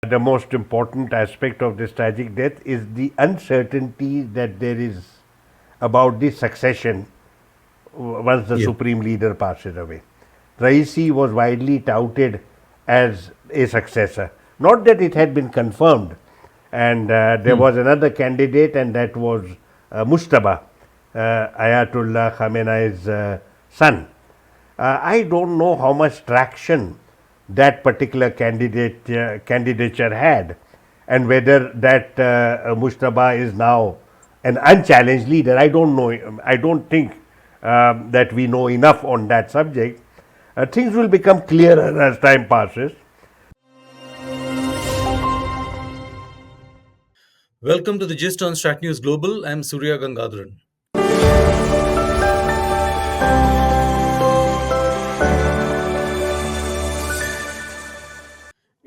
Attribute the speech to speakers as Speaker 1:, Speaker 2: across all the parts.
Speaker 1: The most important aspect of this tragic death is the uncertainty that there is about the succession once the
Speaker 2: Yeah.
Speaker 1: Supreme Leader passes away. Raisi was widely touted as a successor. Not that it had been confirmed, and there
Speaker 2: Hmm.
Speaker 1: was another candidate, and that was Mustaba, Ayatollah Khamenei's son. I don't know how much traction that particular candidature had, and whether that Mustaba is now an unchallenged leader. I don't know. I don't think that we know enough on that subject. Things will become clearer as time passes.
Speaker 2: Welcome to the Gist on Stratnews Global. I'm Surya Gangadharan.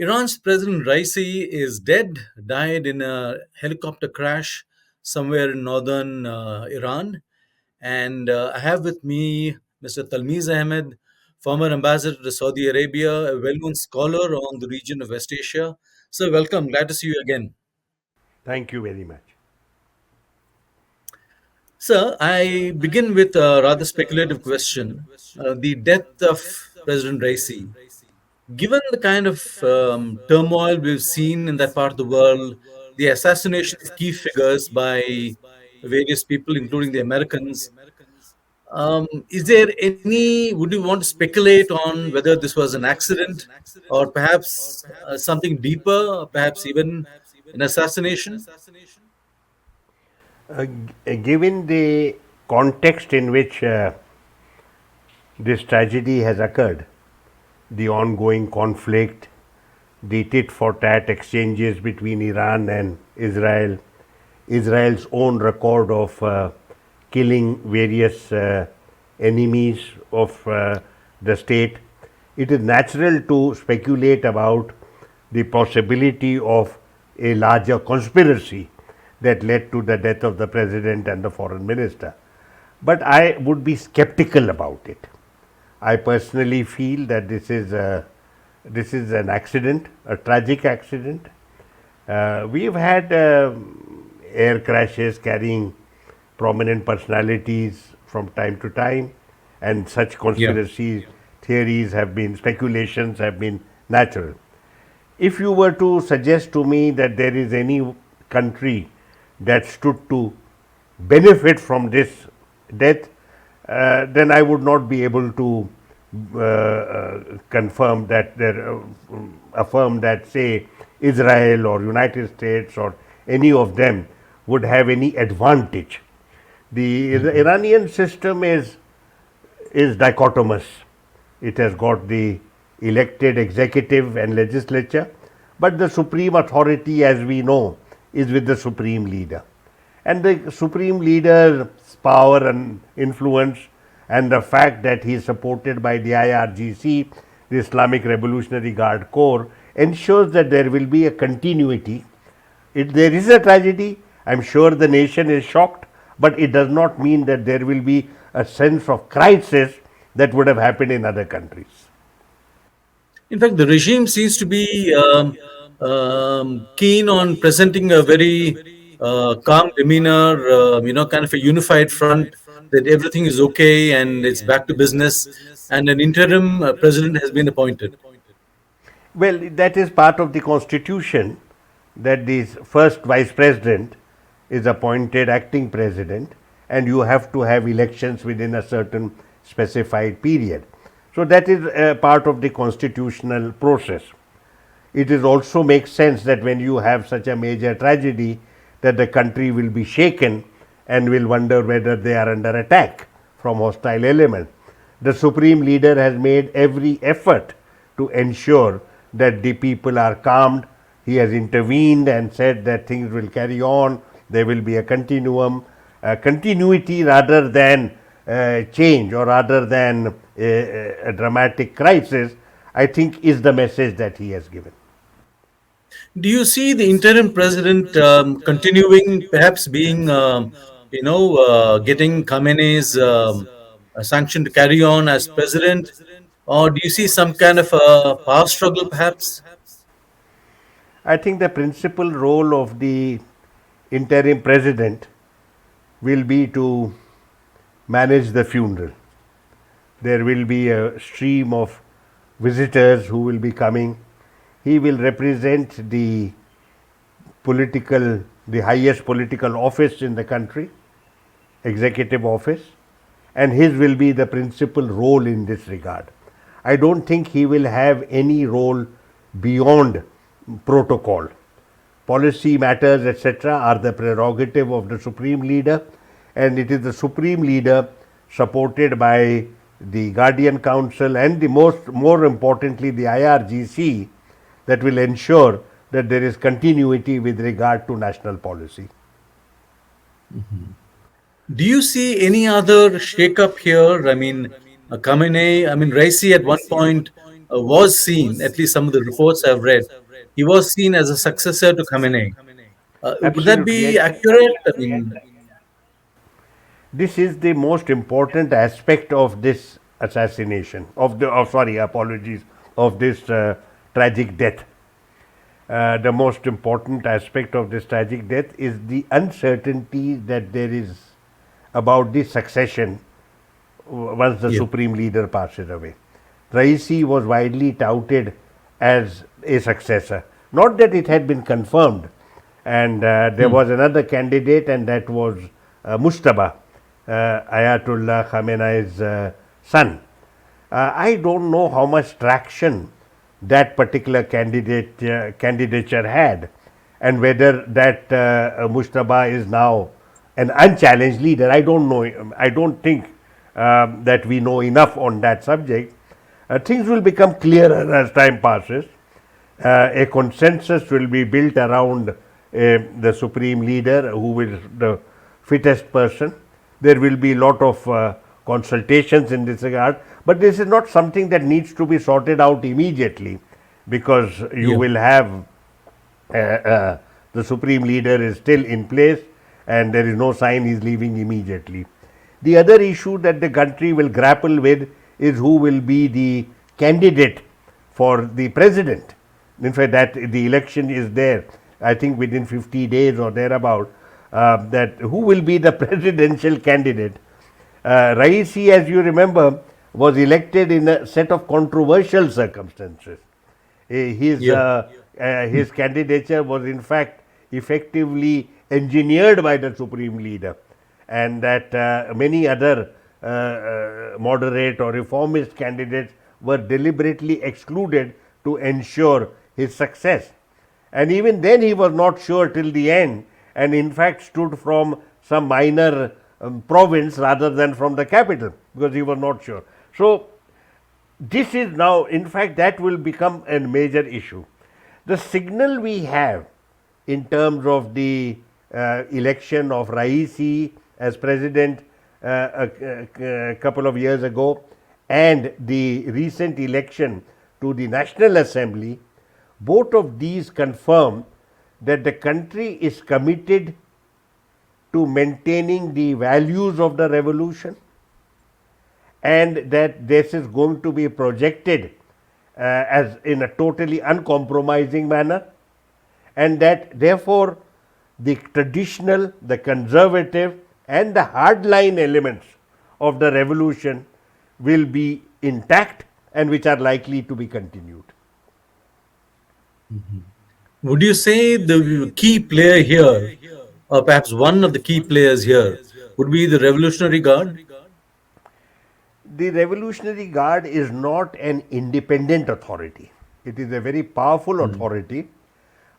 Speaker 2: Iran's President Raisi is dead, died in a helicopter crash somewhere in northern Iran. And I have with me Mr. Talmiz Ahmad, former ambassador to Saudi Arabia, a well known scholar on the region of West Asia. So, welcome. Glad to see you again.
Speaker 1: Thank you very much.
Speaker 2: Sir, I begin with a rather speculative question. The death of President Raisi. Given the kind of turmoil we've seen in that part of the world, the assassination of key figures by various people, including the Americans, is there any, would you want to speculate on whether this was an accident or perhaps something deeper, perhaps even an assassination?
Speaker 1: Given the context in which this tragedy has occurred, the ongoing conflict, the tit for tat exchanges between Iran and Israel, Israel's own record of killing various enemies of the state, it is natural to speculate about the possibility of a larger conspiracy that led to the death of the president and the foreign minister. But I would be skeptical about it. I personally feel that this is an accident, a tragic accident. We've had air crashes carrying prominent personalities from time to time, and such
Speaker 2: Yeah.
Speaker 1: conspiracy theories have been, speculations have been natural. If you were to suggest to me that there is any country that stood to benefit from this death, then I would not be able to confirm that affirm that, say, Israel or United States or any of them would have any advantage. The
Speaker 2: Mhm.
Speaker 1: Iranian system is dichotomous. It has got the elected executive and legislature, but the supreme authority, as we know, is with the supreme leader. And the supreme leader's power and influence, and the fact that he is supported by the IRGC, the Islamic Revolutionary Guard Corps, ensures that there will be a continuity. If there is a tragedy, I'm sure the nation is shocked, but it does not mean that there will be a sense of crisis that would have happened in other countries.
Speaker 2: In fact, the regime seems to be keen on presenting a very calm demeanor, kind of a unified front that everything is okay and it's back to business, and an interim president has been appointed.
Speaker 1: Well, that is part of the constitution, that the first vice president is appointed acting president, and you have to have elections within a certain specified period. So that is a part of the constitutional process. It is also makes sense that when you have such a major tragedy, that the country will be shaken and will wonder whether they are under attack from hostile elements. The supreme leader has made every effort to ensure that the people are calmed. He has intervened and said that things will carry on. There will be a continuum, continuity rather than change, or rather than a dramatic crisis, I think is the message that he has given.
Speaker 2: Do you see the interim president continuing, perhaps being, getting Khamenei's sanction to carry on as president? Or do you see some kind of a power struggle, perhaps?
Speaker 1: I think the principal role of the interim president will be to manage the funeral. There will be a stream of visitors who will be coming. He will represent the highest political office in the country, executive office, and his will be the principal role in this regard. I don't think he will have any role beyond protocol. Policy matters, etc., are the prerogative of the Supreme Leader, and it is the Supreme Leader, supported by the Guardian Council and more importantly the IRGC, that will ensure that there is continuity with regard to national policy.
Speaker 2: Do you see any other shake-up here? I mean, Khamenei, I mean, Raisi at one point was seen, at least some of the reports I've read, he was seen as a successor to Khamenei. Would that
Speaker 1: Absolutely.
Speaker 2: be accurate? I mean,
Speaker 1: This is the most important aspect of this assassination, apologies, of this tragic death. The most important aspect of this tragic death is the uncertainty that there is about the succession once the
Speaker 2: yeah,
Speaker 1: Supreme Leader passes away. Raisi was widely touted as a successor. Not that it had been confirmed, and there was another candidate, and that was Mustaba, Ayatollah Khamenei's son. I don't know how much traction that particular candidature had, and whether that Mustaba is now an unchallenged leader. I don't know. I don't think that we know enough on that subject. Things will become clearer as time passes. A consensus will be built around the Supreme Leader, who is the fittest person. There will be a lot of consultations in this regard, but this is not something that needs to be sorted out immediately, because you
Speaker 2: yeah.
Speaker 1: will have the Supreme Leader is still in place and there is no sign he is leaving immediately. The other issue that the country will grapple with is who will be the candidate for the president. In fact, that the election is there, I think within 50 days or thereabout, that who will be the presidential candidate. Raisi, as you remember, was elected in a set of controversial circumstances.
Speaker 2: Yeah.
Speaker 1: His candidature was in fact effectively engineered by the Supreme Leader, and that many other moderate or reformist candidates were deliberately excluded to ensure his success. And even then he was not sure till the end, and in fact stood from some minor province rather than from the capital, because he was not sure. So this is now, in fact, that will become a major issue. The signal we have in terms of the election of Raisi as president a couple of years ago, and the recent election to the National Assembly, both of these confirm that the country is committed to maintaining the values of the revolution, and that this is going to be projected as in a totally uncompromising manner, and that therefore the traditional, the conservative and the hardline elements of the revolution will be intact and which are likely to be continued.
Speaker 2: Would you say the key player here, or perhaps one of the key players here, would be the Revolutionary Guard?
Speaker 1: The Revolutionary Guard is not an independent authority. It is a very powerful authority,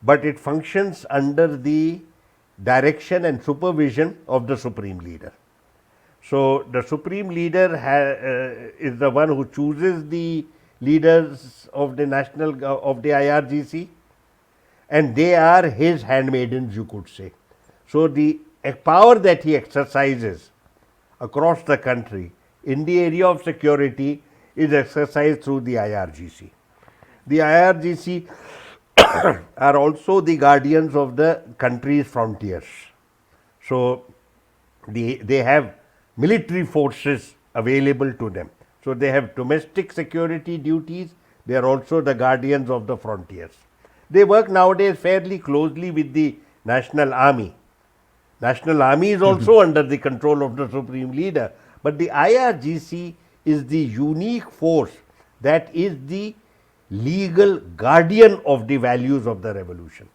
Speaker 1: but it functions under the direction and supervision of the Supreme Leader. So the Supreme Leader is the one who chooses the leaders of the IRGC, and they are his handmaidens, you could say. So the power that he exercises across the country in the area of security is exercised through the IRGC. The IRGC are also the guardians of the country's frontiers. So they have military forces available to them. So they have domestic security duties. They are also the guardians of the frontiers. They work nowadays fairly closely with the National Army. National Army is
Speaker 2: Mhm.
Speaker 1: also under the control of the Supreme Leader, but the IRGC is the unique force that is the legal guardian of the values of the revolution.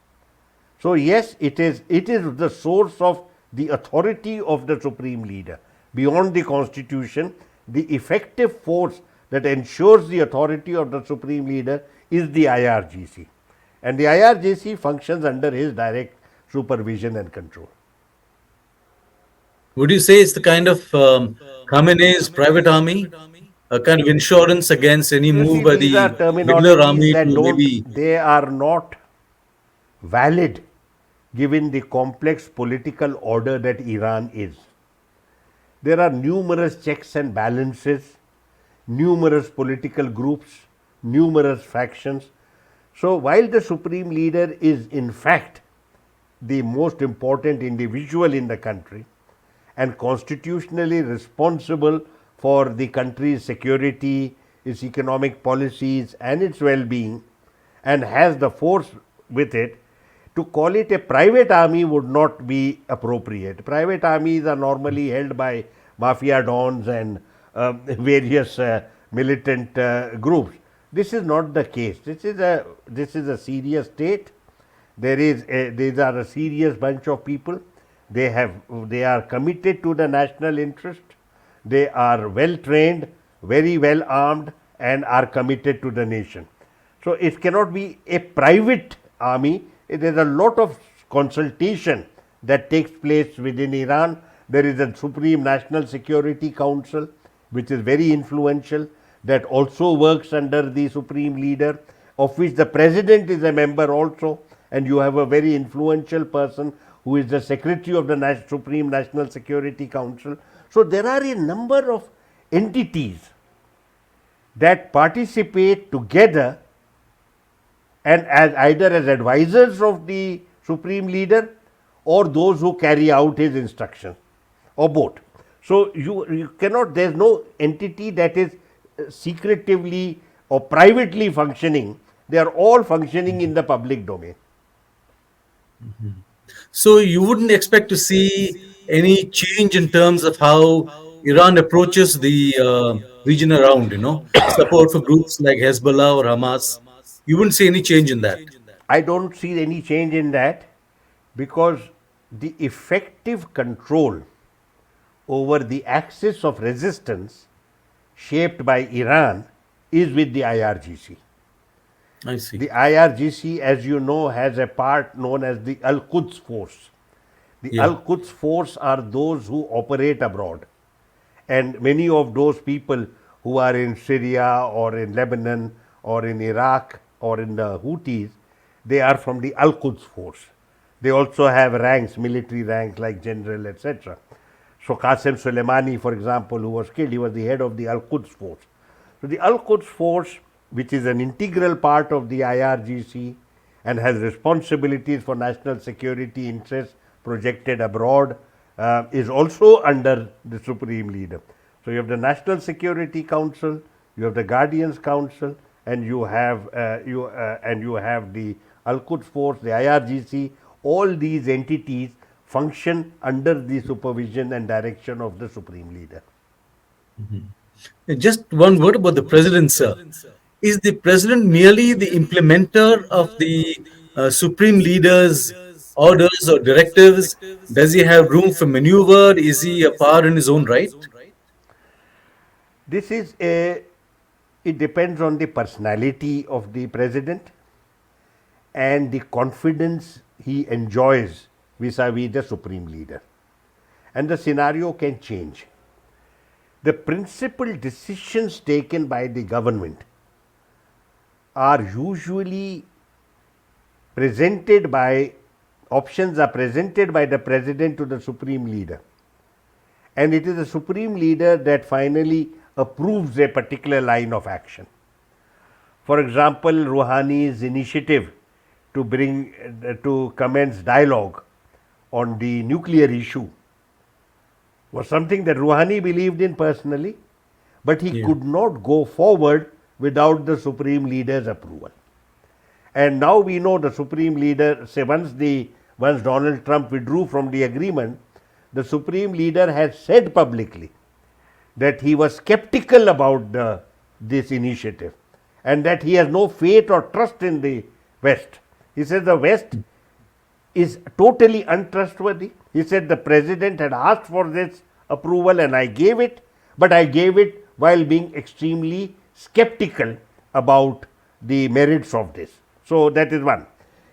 Speaker 1: So yes, it is the source of the authority of the Supreme Leader. Beyond the Constitution, the effective force that ensures the authority of the Supreme Leader is the IRGC. And the IRGC functions under his direct supervision and control.
Speaker 2: Would you say it's the kind of Khamenei's private army, a kind of insurance against any
Speaker 1: You
Speaker 2: move
Speaker 1: see,
Speaker 2: by
Speaker 1: these are
Speaker 2: the regular
Speaker 1: terminologies
Speaker 2: army
Speaker 1: that
Speaker 2: to
Speaker 1: don't,
Speaker 2: maybe?
Speaker 1: they are not valid given the complex political order that Iran is. There are numerous checks and balances, numerous political groups, numerous factions. So, while the Supreme Leader is in fact the most important individual in the country and constitutionally responsible for the country's security, its economic policies, and its well being, and has the force with it, to call it a private army would not be appropriate. Private armies are normally held by mafia dons and various militant groups. This is not the case. This is a serious state. These are a serious bunch of people. They are committed to the national interest. They are well trained, very well armed, and are committed to the nation. So it cannot be a private army. There is a lot of consultation that takes place within Iran. There is a Supreme National Security Council, which is very influential, that also works under the Supreme Leader, of which the President is a member also, and you have a very influential person who is the Secretary of the Supreme National Security Council. So there are a number of entities that participate together and as either as advisors of the Supreme Leader or those who carry out his instructions, or both. So you cannot, there is no entity that is secretively or privately functioning. They are all functioning in the public domain.
Speaker 2: So you wouldn't expect to see any change in terms of how Iran approaches the region around, support for groups like Hezbollah or Hamas. You wouldn't see any change in that.
Speaker 1: I don't see any change in that because the effective control over the axis of resistance shaped by Iran is with the IRGC.
Speaker 2: I see.
Speaker 1: The IRGC, as you know, has a part known as the Al Quds Force. The
Speaker 2: Yeah.
Speaker 1: Al Quds Force are those who operate abroad. And many of those people who are in Syria or in Lebanon or in Iraq or in the Houthis, they are from the Al Quds Force. They also have ranks, military ranks like general, etc. So Qasem Soleimani, for example, who was killed, he was the head of the Al Quds Force. So the Al Quds Force, which is an integral part of the IRGC and has responsibilities for national security interests projected abroad, is also under the Supreme Leader. So you have the National Security Council, you have the Guardians Council, and you have the Al Quds Force, the IRGC. All these entities function under the supervision and direction of the Supreme Leader.
Speaker 2: Just one word about the president, sir. Is the president merely the implementer of the supreme leader's orders or directives? Does he have room for maneuver? Is he a power in his own right?
Speaker 1: This is a, it depends on the personality of the president and the confidence he enjoys vis-a-vis the Supreme Leader. And the scenario can change. The principal decisions taken by the government are usually presented by, options are presented by the president to the Supreme Leader. And it is the Supreme Leader that finally approves a particular line of action. For example, Rouhani's initiative to commence dialogue on the nuclear issue was something that Rouhani believed in personally, but he
Speaker 2: Yeah.
Speaker 1: could not go forward without the Supreme Leader's approval. And now we know the Supreme Leader, say once Donald Trump withdrew from the agreement, the Supreme Leader has said publicly that he was skeptical about this initiative and that he has no faith or trust in the West. He says the West is totally untrustworthy. He said the president had asked for this approval and I gave it, but I gave it while being extremely skeptical about the merits of this. So that is one.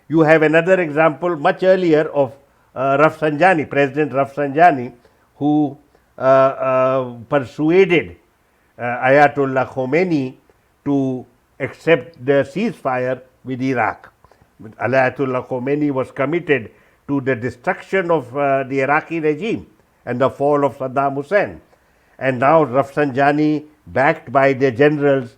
Speaker 1: You have another example much earlier of Rafsanjani, President Rafsanjani, who persuaded Ayatollah Khomeini to accept the ceasefire with Iraq. Ayatollah Khomeini was committed to the destruction of the Iraqi regime and the fall of Saddam Hussein. And now Rafsanjani, backed by the generals,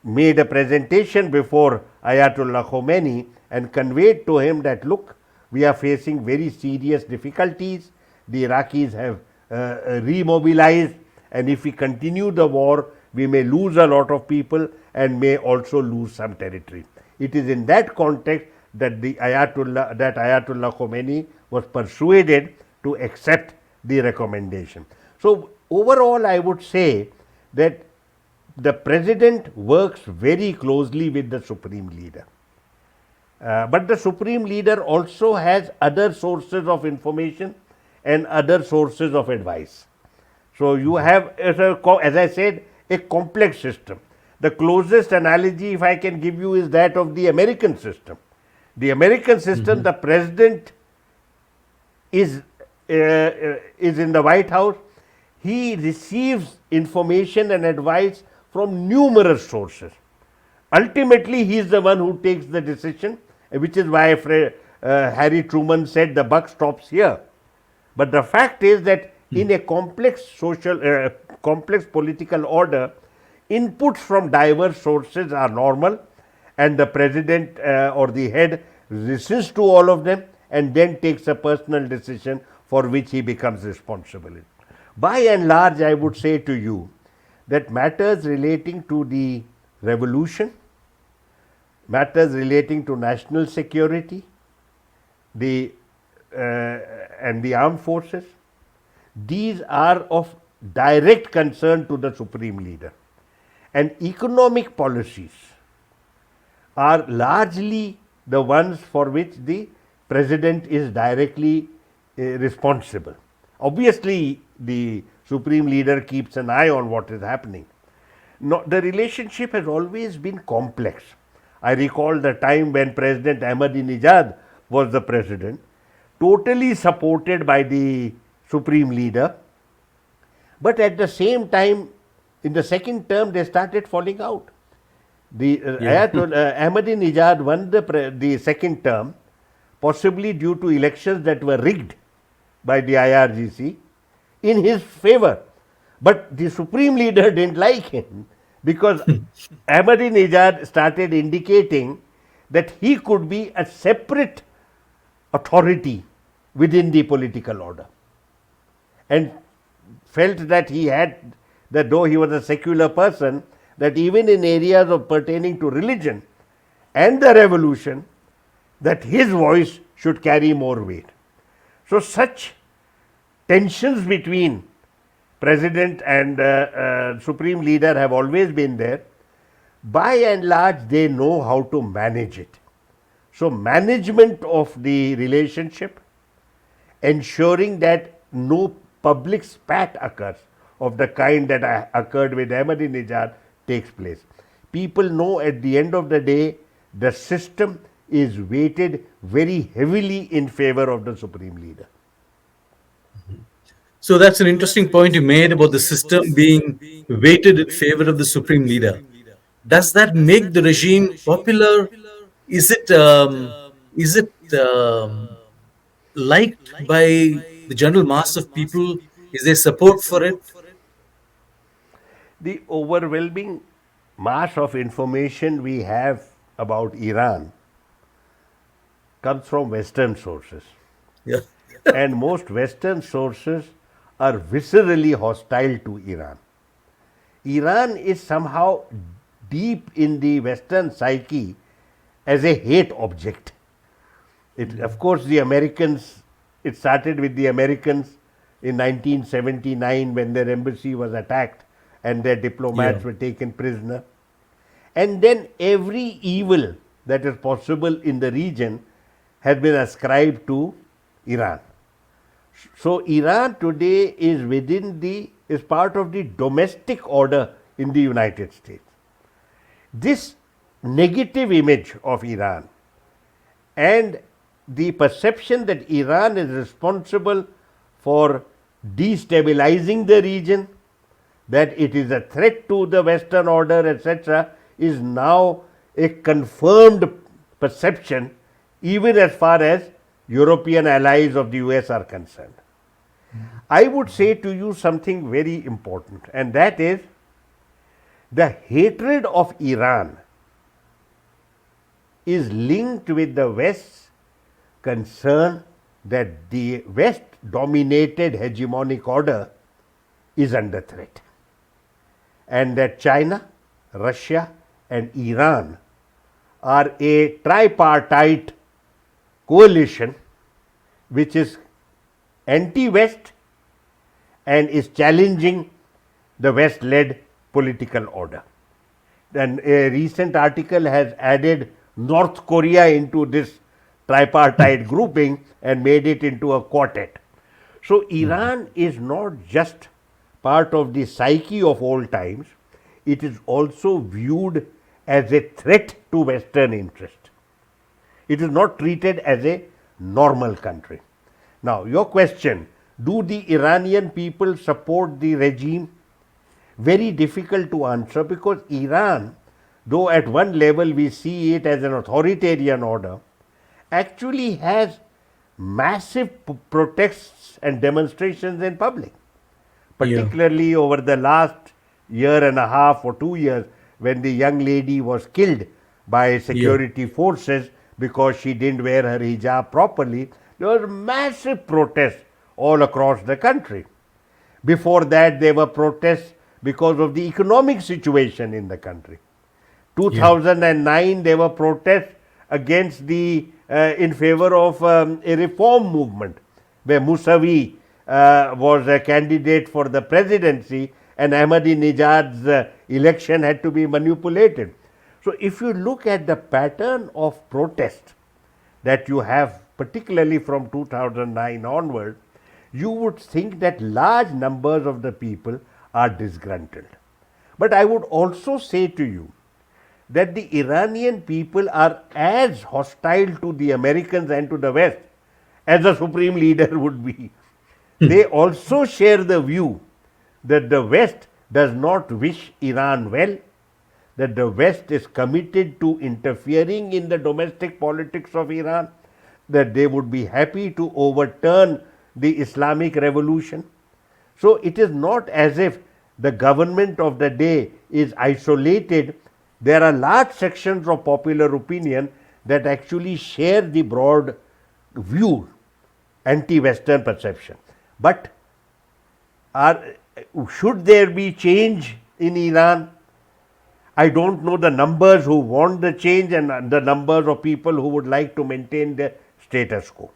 Speaker 1: made a presentation before Ayatollah Khomeini and conveyed to him that, look, we are facing very serious difficulties. The Iraqis have remobilized, and if we continue the war, we may lose a lot of people and may also lose some territory. It is in that context that Ayatollah Khomeini was persuaded to accept the recommendation. So overall, I would say that the president works very closely with the Supreme Leader. But the Supreme Leader also has other sources of information and other sources of advice. So you have, as I said, a complex system. The closest analogy, if I can give you, is that of the American system. The American system, the president is in the White House. He receives information and advice from numerous sources. Ultimately, he is the one who takes the decision, which is why Harry Truman said the buck stops here. But the fact is that in a complex complex political order, inputs from diverse sources are normal, and the president or the head listens to all of them and then takes a personal decision for which he becomes responsible. By and large, I would say to you that matters relating to the revolution, matters relating to national security, and the armed forces, these are of direct concern to the Supreme Leader. And economic policies are largely the ones for which the president is directly responsible. Obviously, the Supreme Leader keeps an eye on what is happening. No, the relationship has always been complex. I recall the time when President Ahmadinejad was the president, totally supported by the Supreme Leader, but at the same time, in the second term, they started falling out. Ahmadinejad won the second term, possibly due to elections that were rigged by the IRGC in his favor. But the Supreme Leader didn't like him because Ahmadinejad started indicating that he could be a separate authority within the political order, and felt that that though he was a secular person, that even in areas of pertaining to religion and the revolution, that his voice should carry more weight. So such tensions between president and Supreme Leader have always been there. By and large, they know how to manage it. So management of the relationship, ensuring that no public spat occurs of the kind that occurred with Ahmadinejad takes place. People know at the end of the day, the system is weighted very heavily in favor of the Supreme Leader.
Speaker 2: So that's an interesting point you made about the system being weighted in favor of the Supreme Leader. Does that make the regime popular? Is it liked by the general mass of people? Is there support for it?
Speaker 1: The overwhelming mass of information we have about Iran comes from Western sources.
Speaker 2: Yeah.
Speaker 1: And most Western sources are viscerally hostile to Iran. Iran is somehow deep in the Western psyche as a hate object. Of course, the Americans, it started with the Americans in 1979 when their embassy was attacked and their
Speaker 2: Yeah.
Speaker 1: diplomats were taken prisoner. And then every evil that is possible in the region has been ascribed to Iran. So Iran today is part of the domestic order in the United States. This negative image of Iran and the perception that Iran is responsible for destabilizing the region, that it is a threat to the Western order, etc., is now a confirmed perception, even as far as European allies of the US are concerned. I would say to you something very important, and that is the hatred of Iran is linked with the West's concern that the West dominated hegemonic order is under threat, and that China, Russia, and Iran are a tripartite coalition which is anti-West and is challenging the West-led political order. And a recent article has added North Korea into this tripartite grouping and made it into a quartet. So Iran is not just part of the psyche of old times, it is also viewed as a threat to Western interest. It is not treated as a normal country. Now, your question, do the Iranian people support the regime? Very difficult to answer, because Iran, though at one level we see it as an authoritarian order, actually has massive protests and demonstrations in public,
Speaker 2: Yeah.
Speaker 1: particularly over the last year and a half or 2 years, when the young lady was killed by
Speaker 2: Yeah.
Speaker 1: security forces because she didn't wear her hijab properly. There was massive protests all across the country. Before that, there were protests because of the economic situation in the country.
Speaker 2: Yeah.
Speaker 1: 2009, there were protests against in favor of a reform movement where Musavi was a candidate for the presidency and Ahmadinejad's election had to be manipulated. So, if you look at the pattern of protest that you have, particularly from 2009 onward, you would think that large numbers of the people are disgruntled. But I would also say to you that the Iranian people are as hostile to the Americans and to the West as the Supreme Leader would be. They also share the view that the West does not wish Iran well, that the West is committed to interfering in the domestic politics of Iran, that they would be happy to overturn the Islamic revolution. So it is not as if the government of the day is isolated. There are large sections of popular opinion that actually share the broad view, anti-Western perception. But should there be change in Iran? I don't know the numbers who want the change and the numbers of people who would like to maintain the status quo.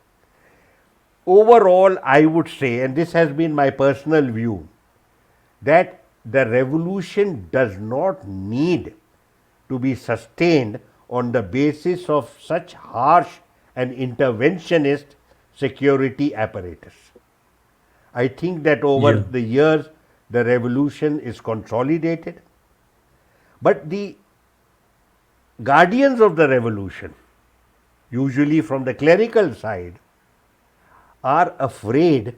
Speaker 1: Overall, I would say, and this has been my personal view, that the revolution does not need to be sustained on the basis of such harsh and interventionist security apparatus. I think that over
Speaker 2: Yeah.
Speaker 1: the years, the revolution is consolidated. But the guardians of the revolution, usually from the clerical side, are afraid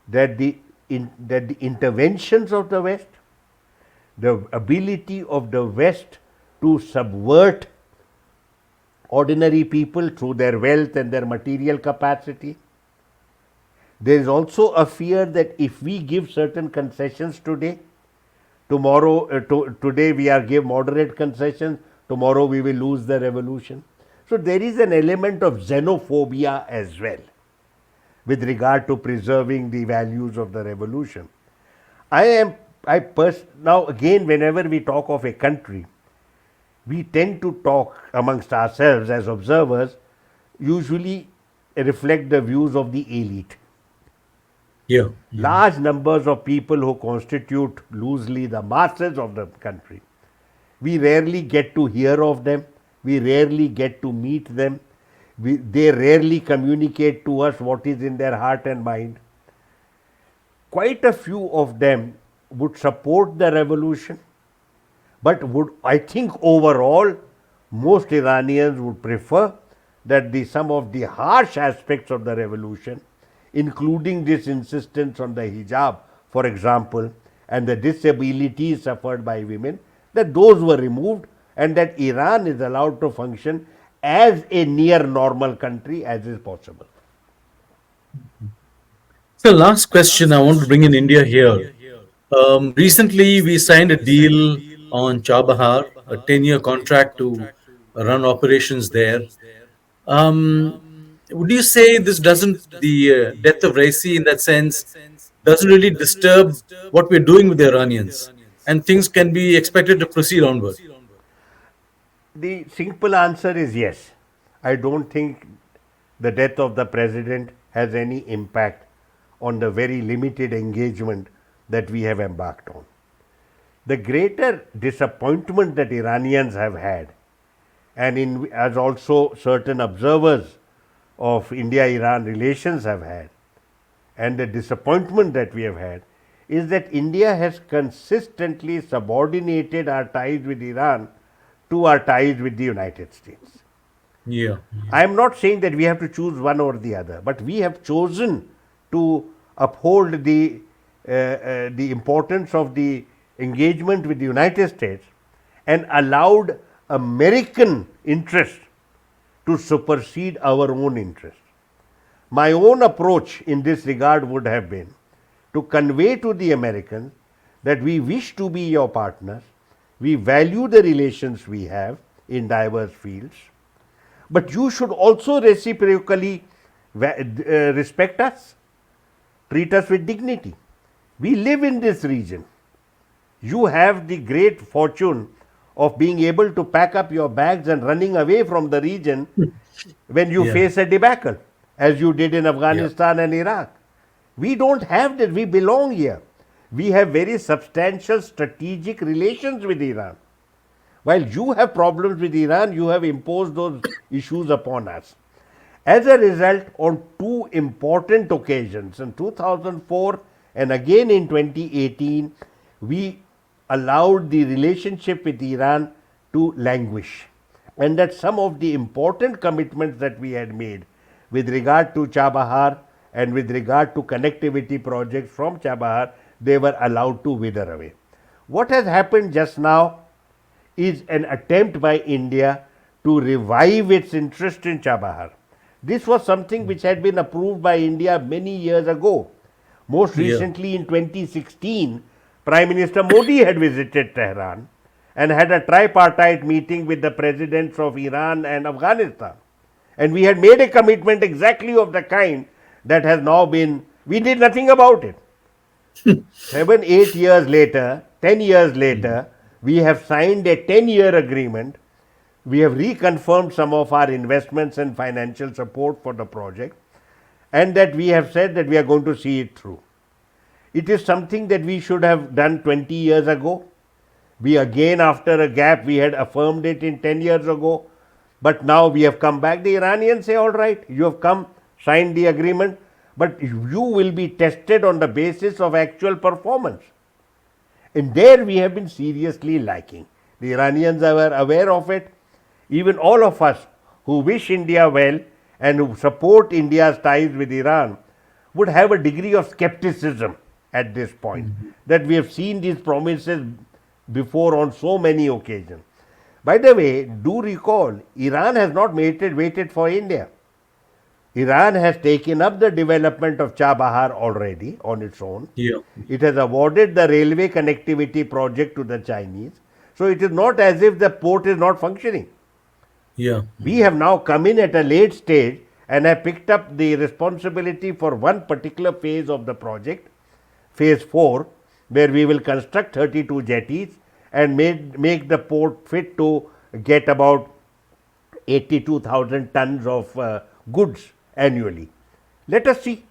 Speaker 1: that that the interventions of the West, the ability of the West to subvert ordinary people through their wealth and their material capacity. There is also a fear that if we give certain concessions today, today we are give moderate concessions, tomorrow we will lose the revolution. So there is an element of xenophobia as well with regard to preserving the values of the revolution. Now again, whenever we talk of a country, we tend to talk amongst ourselves as observers, usually reflect the views of the elite.
Speaker 2: Yeah.
Speaker 1: Large numbers of people who constitute loosely the masses of the country. We rarely get to hear of them, we rarely get to meet them, they rarely communicate to us what is in their heart and mind. Quite a few of them would support the revolution, but would, I think, overall, most Iranians would prefer that some of the harsh aspects of the revolution, including this insistence on the hijab, for example, and the disabilities suffered by women, that those were removed and that Iran is allowed to function as a near normal country as is possible.
Speaker 2: So, last question I want to bring in India here. Recently, we signed a deal on Chabahar, a 10-year contract to run operations there. Would you say this doesn't, the death of Raisi in that sense, doesn't really disturb what we're doing with the Iranians? And things can be expected to proceed onward?
Speaker 1: The simple answer is yes. I don't think the death of the president has any impact on the very limited engagement that we have embarked on. The greater disappointment that Iranians have had, and as also certain observers of India-Iran relations have had, and the disappointment that we have had, is that India has consistently subordinated our ties with Iran to our ties with the United States.
Speaker 2: Yeah.
Speaker 1: I am not saying that we have to choose one or the other, but we have chosen to uphold the importance of the engagement with the United States and allowed American interest to supersede our own interest. My own approach in this regard would have been to convey to the Americans that we wish to be your partners, we value the relations we have in diverse fields, but you should also reciprocally respect us, treat us with dignity. We live in this region. You have the great fortune of being able to pack up your bags and running away from the region when you face a debacle, as you did in Afghanistan and Iraq. We don't have that. We belong here. We have very substantial strategic relations with Iran. While you have problems with Iran, you have imposed those issues upon us. As a result, on two important occasions, in 2004 and again in 2018, we allowed the relationship with Iran to languish. And that some of the important commitments that we had made with regard to Chabahar and with regard to connectivity projects from Chabahar, they were allowed to wither away. What has happened just now is an attempt by India to revive its interest in Chabahar. This was something which had been approved by India many years ago. Most recently in 2016, Prime Minister Modi had visited Tehran and had a tripartite meeting with the presidents of Iran and Afghanistan. And we had made a commitment exactly of the kind that has now been, we did nothing about it. 7, 8 years later, 10 years later, we have signed a 10-year agreement. We have reconfirmed some of our investments and financial support for the project, and that we have said that we are going to see it through. It is something that we should have done 20 years ago. We again, after a gap, we had affirmed it in 10 years ago, but now we have come back. The Iranians say, all right, you have come, signed the agreement, but you will be tested on the basis of actual performance. And there we have been seriously lacking. The Iranians are aware of it. Even all of us who wish India well and who support India's ties with Iran would have a degree of skepticism at this point, that we have seen these promises before on so many occasions. By the way, do recall, Iran has not waited for India. Iran has taken up the development of Chabahar already on its own. It has awarded the railway connectivity project to the Chinese. So it is not as if the port is not functioning. We have now come in at a late stage and have picked up the responsibility for one particular phase of the project, phase 4, where we will construct 32 jetties and make the port fit to get about 82,000 tons of goods annually. Let us see.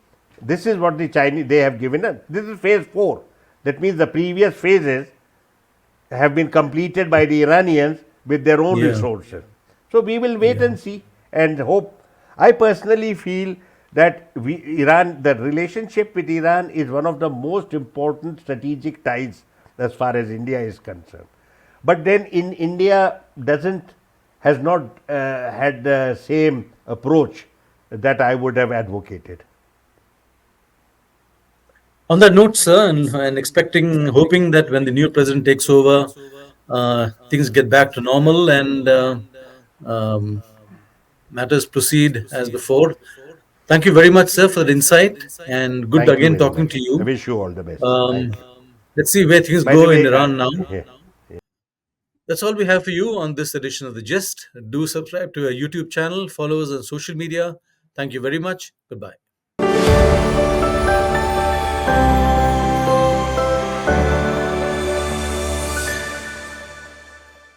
Speaker 1: This is what the Chinese they have given us. This is phase 4. That means the previous phases have been completed by the Iranians with their own
Speaker 2: Yeah.
Speaker 1: resources. So we will wait
Speaker 2: Yeah.
Speaker 1: and see and hope. I personally feel that the relationship with Iran is one of the most important strategic ties as far as India is concerned. But then in India doesn't has not had the same approach that I would have advocated.
Speaker 2: On that note, sir, and expecting, hoping that when the new president takes over, things get back to normal and um, matters proceed as before. Thank you very much, sir, for the insight, and good
Speaker 1: Thank you
Speaker 2: again
Speaker 1: very
Speaker 2: talking
Speaker 1: much.
Speaker 2: to
Speaker 1: I
Speaker 2: you.
Speaker 1: wish you all the best.
Speaker 2: Um,
Speaker 1: Thank you.
Speaker 2: let's see where things
Speaker 1: By the
Speaker 2: go in
Speaker 1: way,
Speaker 2: Iran now.
Speaker 1: yeah.
Speaker 2: That's all we have for you on this edition of The Gist. Do subscribe to our YouTube channel, follow us on social media. Thank you very much. Goodbye.